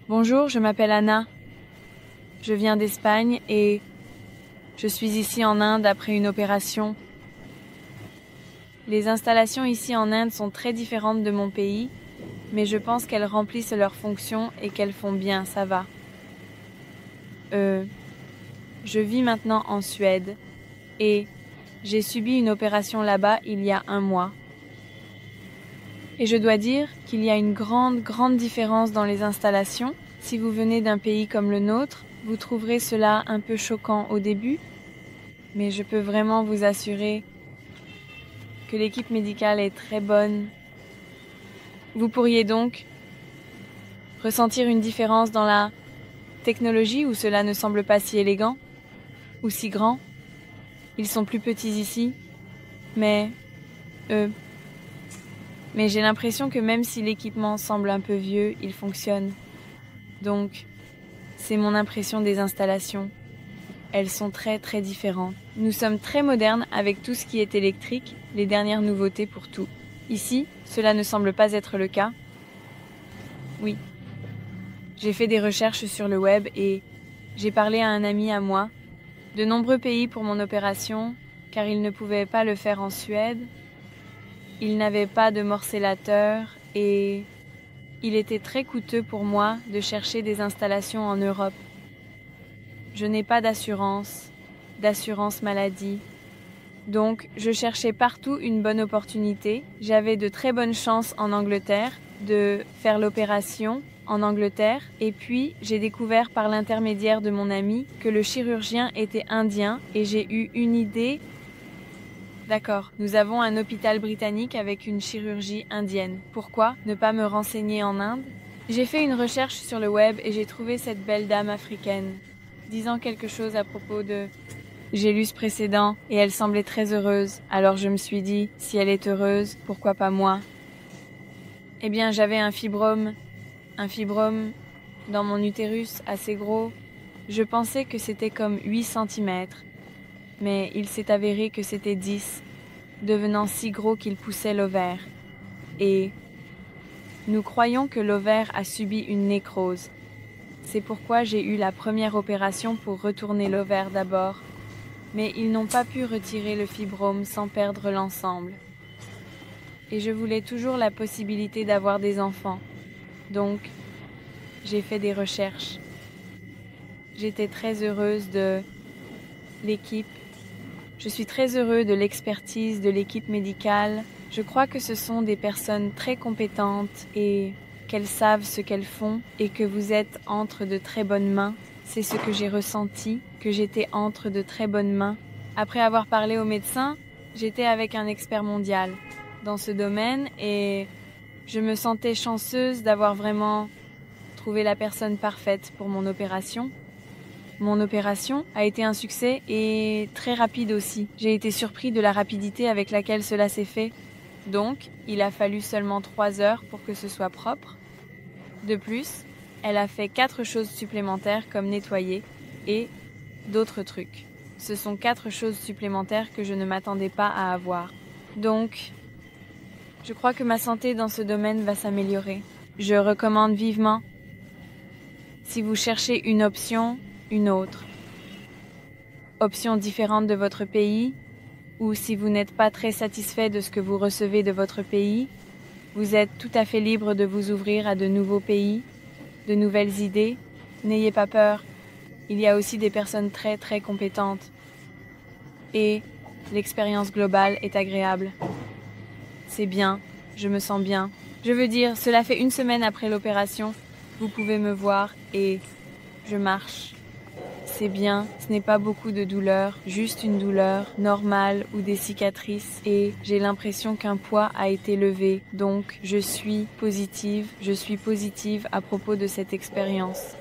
Bonjour, je m'appelle Anna. Je viens d'Espagne et je suis ici en Inde après une opération. Les installations ici en Inde sont très différentes de mon pays, mais je pense qu'elles remplissent leur fonction et qu'elles font bien, ça va. Je vis maintenant en Suède et j'ai subi une opération là-bas il y a 1 mois. Et je dois dire qu'il y a une grande différence dans les installations. Si vous venez d'un pays comme le nôtre, vous trouverez cela un peu choquant au début, mais je peux vraiment vous assurer que l'équipe médicale est très bonne. Vous pourriez donc ressentir une différence dans la technologie où cela ne semble pas si élégant ou si grand. Ils sont plus petits ici, mais j'ai l'impression que même si l'équipement semble un peu vieux, il fonctionne. Donc, c'est mon impression des installations. Elles sont très différentes. Nous sommes très modernes avec tout ce qui est électrique, les dernières nouveautés pour tout. Ici, cela ne semble pas être le cas. Oui. J'ai fait des recherches sur le web et j'ai parlé à un ami à moi. De nombreux pays pour mon opération, car il ne pouvait pas le faire en Suède. Il n'avait pas de morcellateur et il était très coûteux pour moi de chercher des installations en Europe. Je n'ai pas d'assurance maladie. Donc, je cherchais partout une bonne opportunité. J'avais de très bonnes chances en Angleterre de faire l'opération en Angleterre. Et puis, j'ai découvert par l'intermédiaire de mon ami que le chirurgien était indien et j'ai eu une idée. D'accord, nous avons un hôpital britannique avec une chirurgie indienne. Pourquoi ne pas me renseigner en Inde? J'ai fait une recherche sur le web et j'ai trouvé cette belle dame africaine, disant quelque chose à propos de... J'ai lu ce précédent et elle semblait très heureuse. Alors je me suis dit, si elle est heureuse, pourquoi pas moi? Eh bien, j'avais un fibrome dans mon utérus assez gros. Je pensais que c'était comme 8 centimètres. Mais il s'est avéré que c'était 10, devenant si gros qu'il poussait l'ovaire. Et nous croyons que l'ovaire a subi une nécrose. C'est pourquoi j'ai eu la première opération pour retourner l'ovaire d'abord. Mais ils n'ont pas pu retirer le fibrome sans perdre l'ensemble. Et je voulais toujours la possibilité d'avoir des enfants. Donc, j'ai fait des recherches. J'étais très heureuse de l'équipe. Je suis très heureux de l'expertise de l'équipe médicale. Je crois que ce sont des personnes très compétentes et qu'elles savent ce qu'elles font et que vous êtes entre de très bonnes mains. C'est ce que j'ai ressenti, que j'étais entre de très bonnes mains. Après avoir parlé au médecin, j'étais avec un expert mondial dans ce domaine et je me sentais chanceuse d'avoir vraiment trouvé la personne parfaite pour mon opération. Mon opération a été un succès et très rapide aussi. J'ai été surpris de la rapidité avec laquelle cela s'est fait. Donc, il a fallu seulement 3 heures pour que ce soit propre. De plus, elle a fait 4 choses supplémentaires comme nettoyer et d'autres trucs. Ce sont 4 choses supplémentaires que je ne m'attendais pas à avoir. Donc, je crois que ma santé dans ce domaine va s'améliorer. Je recommande vivement, si vous cherchez une option, une autre. Option différente de votre pays, ou si vous n'êtes pas très satisfait de ce que vous recevez de votre pays, vous êtes tout à fait libre de vous ouvrir à de nouveaux pays, de nouvelles idées. N'ayez pas peur. Il y a aussi des personnes très compétentes. Et l'expérience globale est agréable. C'est bien, je me sens bien. Je veux dire, cela fait 1 semaine après l'opération. Vous pouvez me voir et je marche. C'est bien, ce n'est pas beaucoup de douleur, juste une douleur normale ou des cicatrices et j'ai l'impression qu'un poids a été levé. Donc, je suis positive à propos de cette expérience.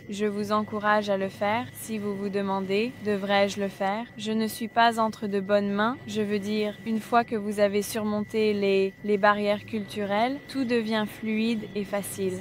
Je vous encourage à le faire. Si vous vous demandez, devrais-je le faire? Je ne suis pas entre de bonnes mains. Je veux dire, une fois que vous avez surmonté les barrières culturelles, tout devient fluide et facile.